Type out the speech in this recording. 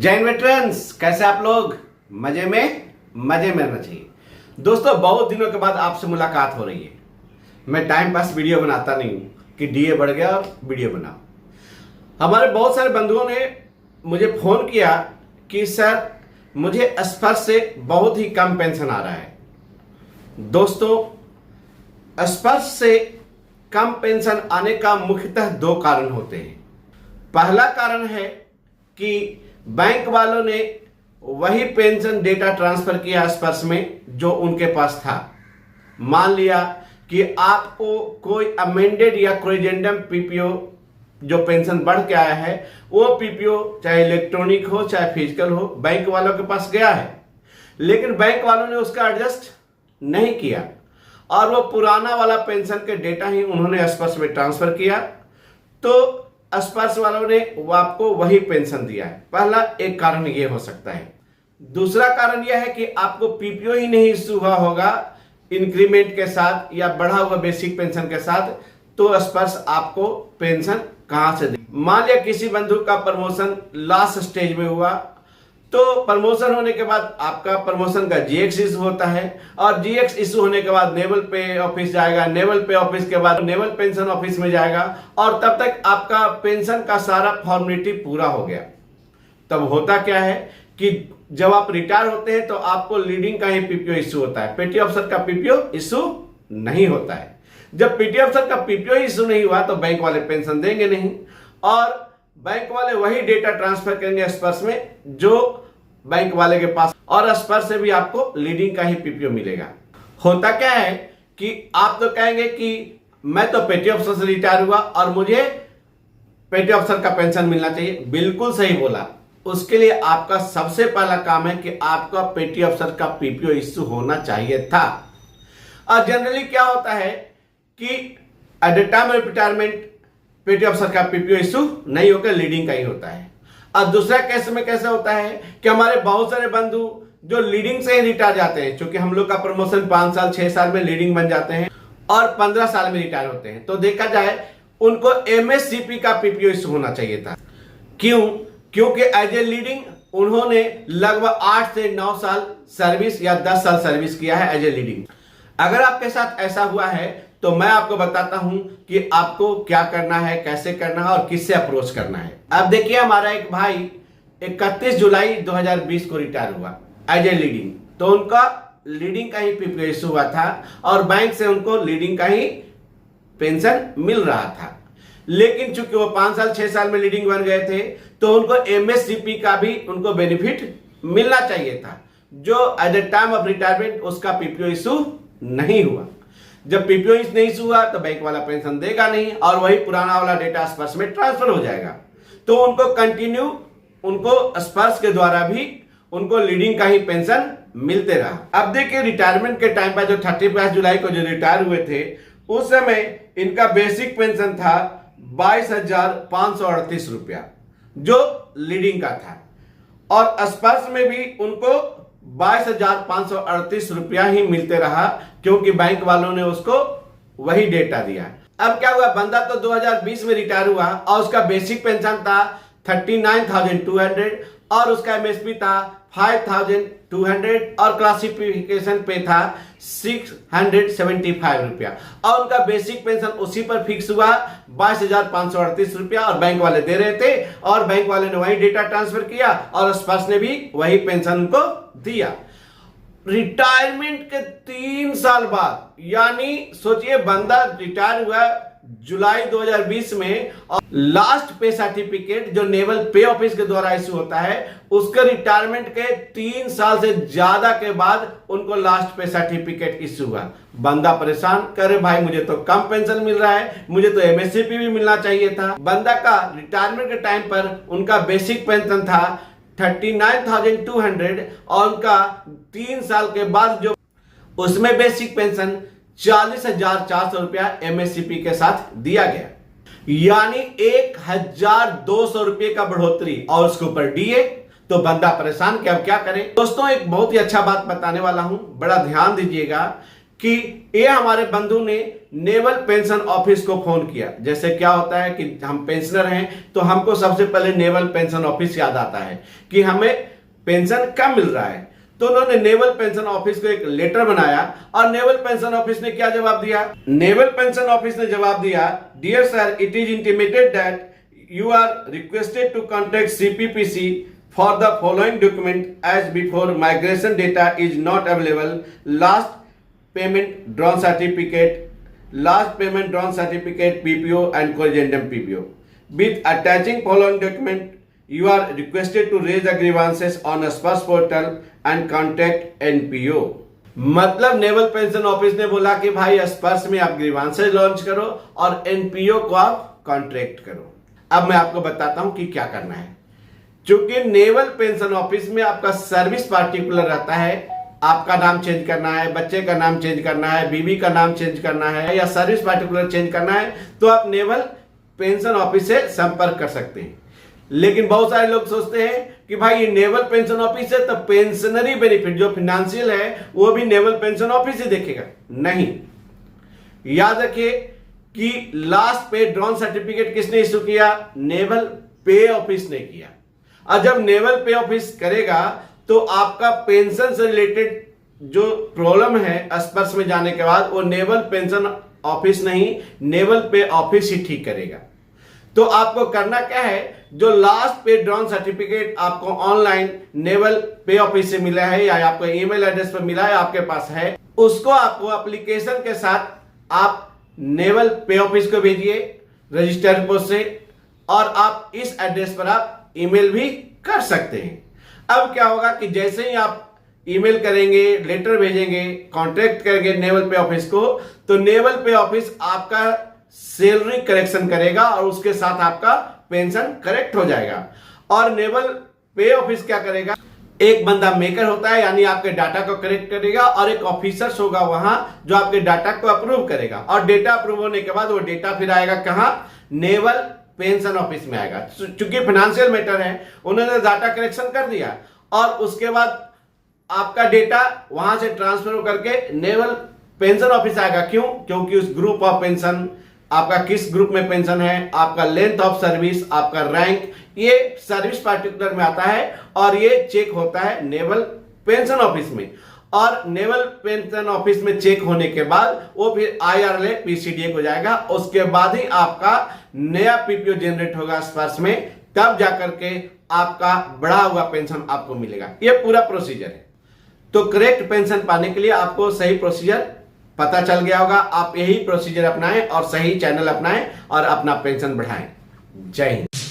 जय वेटरन्स, कैसे आप लोग? मजे में रहना चाहिए। दोस्तों, बहुत दिनों के बाद आपसे मुलाकात हो रही है। मैं टाइम पास वीडियो बनाता नहीं हूं कि डीए बढ़ गया और वीडियो बनाओ। हमारे बहुत सारे बंधुओं ने मुझे फोन किया कि सर मुझे स्पर्श से बहुत ही कम पेंशन आ रहा है। दोस्तों, स्पर्श से कम पेंशन आने का मुख्यतः दो कारण होते हैं। पहला कारण है कि बैंक वालों ने वही पेंशन डेटा ट्रांसफर किया स्पर्श में जो उनके पास था। मान लिया कि आपको कोई अमेंडेड या कोरिजेंडम पीपीओ जो पेंशन बढ़ के आया है, वो पीपीओ चाहे इलेक्ट्रॉनिक हो चाहे फिजिकल हो, बैंक वालों के पास गया है, लेकिन बैंक वालों ने उसका एडजस्ट नहीं किया और वो पुराना वाला पेंशन के डेटा ही उन्होंने स्पर्श में ट्रांसफर किया, तो स्पर्श वालों ने वो आपको वही पेंशन दिया है। पहला एक कारण ये हो सकता है। दूसरा कारण यह है कि आपको पीपीओ ही नहीं इश्यू हुआ होगा इंक्रीमेंट के साथ या बढ़ा हुआ बेसिक पेंशन के साथ, तो स्पर्श आपको पेंशन कहां से दे? मान लिया किसी बंधु का प्रमोशन लास्ट स्टेज में हुआ, तो प्रमोशन होने के बाद आपका प्रमोशन का जीएक्स इशू होता है और जीएक्स इशू होने के बाद नेवल पे ऑफिस जाएगा, नेवल पे ऑफिस के बाद नेवल पेंशन ऑफिस में जाएगा और तब तक आपका पेंशन का सारा फॉर्मेलिटी पूरा हो गया। तब होता क्या है कि जब आप रिटायर होते हैं तो आपको लीडिंग का ही पीपीओ इशू होता है, पेटी अफसर का पीपीओ इशू नहीं होता है। जब पीटी अफसर का पीपीओ इशू नहीं हुआ तो बैंक वाले पेंशन देंगे नहीं और बैंक वाले वही डेटा ट्रांसफर करेंगे स्पर्श में जो बैंक वाले के पास, और स्पर्श से भी आपको लीडिंग का ही पीपीओ मिलेगा। होता क्या है कि आप तो कहेंगे कि मैं तो पेटी अफसर से रिटायर हुआ और मुझे पेटी अफसर का पेंशन मिलना चाहिए। बिल्कुल सही बोला। उसके लिए आपका सबसे पहला काम है कि आपका पेटी अफसर का पीपीओ इश्यू होना चाहिए था। और जनरली क्या होता है कि at the time of retirement पेटी अफसर का पीपीओ इश्यू नहीं होकर लीडिंग का ही होता है। और दूसरा केस में कैसे होता है कि हमारे बहुत सारे बंधु जो लीडिंग से ही रिटायर जाते हैं, क्योंकि हम लोग का प्रमोशन 5 साल 6 साल में लीडिंग बन जाते हैं और 15 साल में रिटायर होते हैं, तो देखा जाए उनको एमएससीपी का पीपीओ इश्यू होना चाहिए था। क्योंकि एज ए लीडिंग उन्होंने लगभग 8 से 9 साल सर्विस या 10 साल सर्विस किया है एज ए लीडिंग। अगर आपके साथ ऐसा हुआ है तो मैं आपको बताता हूं कि आपको क्या करना है, कैसे करना है और किससे अप्रोच करना है। अब देखिए, हमारा एक भाई 31 जुलाई 2020 को रिटायर हुआ एज ए लीडिंग, तो उनका लीडिंग का ही पीपीओ इशू हुआ था और बैंक से उनको लीडिंग का ही पेंशन मिल रहा था। लेकिन चूंकि वो 5 साल 6 साल में लीडिंग बन गए थे तो उनको एमएससीपी का भी उनको बेनिफिट मिलना चाहिए था, जो at the time of retirement उसका पीपीओ इशू नहीं हुआ। जब पीपीओ नहीं इशू हुआ तो बैंक वाला पेंशन देगा नहीं और वही पुराना वाला डेटा स्पर्श में ट्रांसफर हो जाएगा, तो उनको कंटिन्यू उनको स्पर्श के द्वारा भी उनको लीडिंग का ही पेंशन मिलते रहा। अब देखिए, रिटायरमेंट के टाइम पर जो 31 जुलाई को जो रिटायर हुए थे उस समय इनका बेसिक पेंशन था 22,538 रुपया जो लीडिंग का था और स्पर्श में भी उनको 22,538 रुपया ही मिलते रहा, क्योंकि बैंक वालों ने उसको वही डेटा दिया। अब क्या हुआ, बंदा तो 2020 में रिटायर हुआ और उसका बेसिक पेंशन था 39,200 और उसका एमएसपी था 5,200 और क्लासिफिकेशन पे था 675 रुपया और उनका बेसिक पेंशन उसी पर फिक्स हुआ 22,538 रुपया और बैंक वाले दे रहे थे और बैंक वाले ने वही डेटा ट्रांसफर किया और स्पर्श ने भी वही पेंशन उनको दिया। रिटायरमेंट के 3 साल बाद, यानी सोचिए बंदा रिटायर हुआ जुलाई 2020 में और लास्ट पे सर्टिफिकेट जो नेवल पे ऑफिस के द्वारा इश्यू होता है उसके रिटायरमेंट के 3 साल से ज्यादा के बाद उनको लास्ट पे सर्टिफिकेट इश्यू हुआ। बंदा परेशान, करे भाई मुझे तो कम पेंशन मिल रहा है, मुझे तो एमएससीपी भी मिलना चाहिए था। बंदा का रिटायरमेंट के टाइम पर उनका बेसिक पेंशन था 39,200 और उनका 3 साल के बाद जो उसमें बेसिक पेंशन 40,400 रुपया एमएससीपी के साथ दिया गया, यानी 1,200 रुपये का बढ़ोतरी और उसके ऊपर डीए। तो बंदा परेशान कि अब क्या करे। दोस्तों, एक बहुत ही अच्छा बात बताने वाला हूं, बड़ा ध्यान दीजिएगा कि ये हमारे बंधु ने नेवल पेंशन ऑफिस को फोन किया। जैसे क्या होता है कि हम पेंशनर हैं तो हमको सबसे पहले नेवल पेंशन ऑफिस याद आता है कि हमें पेंशन कब मिल रहा है। तो उन्होंने नेवल पेंशन ऑफिस को एक लेटर बनाया और नेवल पेंशन ऑफिस ने क्या जवाब दिया? नेवल पेंशन ऑफिस ने जवाब दिया, dear sir, it is intimated that you are requested to contact CPPC for the following document as before migration data is not available. Last payment drawn certificate PPO and corrigendum PPO. With attaching following document, you are requested to raise the grievances on a Spurs portal and contact NPO. मतलब naval pension office ने बोला कि भाई स्पर्श में आप grievances launch करो और एनपीओ को आप कॉन्ट्रैक्ट करो। अब मैं आपको बताता हूं कि क्या करना है। क्योंकि नेवल पेंशन ऑफिस में आपका सर्विस पार्टिकुलर रहता है, आपका नाम चेंज करना है, बच्चे का नाम चेंज करना है, बीवी का नाम चेंज करना है या सर्विस पार्टिकुलर चेंज करना है तो आप नेवल पेंशन ऑफिस से संपर्क कर सकते हैं। लेकिन बहुत सारे लोग सोचते हैं कि भाई ये नेवल पेंशन ऑफिस है तो पेंशनरी बेनिफिट जो फाइनेंशियल है वो भी नेवल पेंशन ऑफिस ही देखेगा। नहीं, याद रखिए कि लास्ट पे ड्रॉन सर्टिफिकेट किसने इशू किया? नेवल पे ऑफिस ने किया। और जब नेवल पे ऑफिस करेगा तो आपका पेंशन से रिलेटेड जो प्रॉब्लम है स्पर्श में जाने के बाद वो नेवल पेंशन ऑफिस नहीं, नेवल पे ऑफिस ही ठीक करेगा। तो आपको करना क्या है, जो लास्ट पे ड्रॉन सर्टिफिकेट आपको ऑनलाइन नेवल पे ऑफिस से मिला है या आपको ईमेल एड्रेस पर मिला है, आपके पास है, उसको आपको एप्लीकेशन के साथ आप नेवल पे ऑफिस को भेजिए रजिस्टर्ड पोस्ट से और आप इस एड्रेस पर आप ईमेल भी कर सकते हैं। अब क्या होगा कि जैसे ही आप ईमेल करेंगे, लेटर भेजेंगे, कॉन्ट्रैक्ट करेंगे नेवल पे ऑफिस को, तो नेवल पे ऑफिस आपका सैलरी करेक्शन करेगा और उसके साथ आपका पेंशन करेक्ट हो जाएगा। और नेवल पे ऑफिस क्या करेगा, एक बंदा मेकर होता है यानी आपके डाटा को करेक्ट करेगा और एक ऑफिसर्स होगा वहां जो आपके डाटा को अप्रूव करेगा। और डेटा अप्रूव होने के बाद वो डेटा फिर आएगा कहां? नेवल पेंशन ऑफिस में आएगा। चूंकि फाइनेंशियल मैटर है, उन्होंने डाटा करेक्शन कर दिया और उसके बाद आपका डेटा वहां से ट्रांसफर होकर के नेवल पेंशन ऑफिस आएगा। क्यों? क्योंकि उस ग्रुप ऑफ पेंशन, आपका किस ग्रुप में पेंशन है, आपका लेंथ ऑफ सर्विस, आपका रैंक, ये सर्विस पार्टिकुलर में आता है और ये चेक होता है नेवल पेंशन ऑफिस में। और नेवल पेंशन ऑफिस में चेक होने के बाद वो फिर IRLA PCDA को जाएगा। उसके बाद ही आपका नया पीपीओ जनरेट होगा स्पर्श में, तब जाकर के आपका बढ़ा हुआ पेंशन आपको मिलेगा। ये पूरा प्रोसीजर है। तो करेक्ट पेंशन पाने के लिए आपको सही प्रोसीजर पता चल गया होगा। आप यही प्रोसीजर अपनाएं और सही चैनल अपनाएं और अपना पेंशन बढ़ाएं। जय हिंद।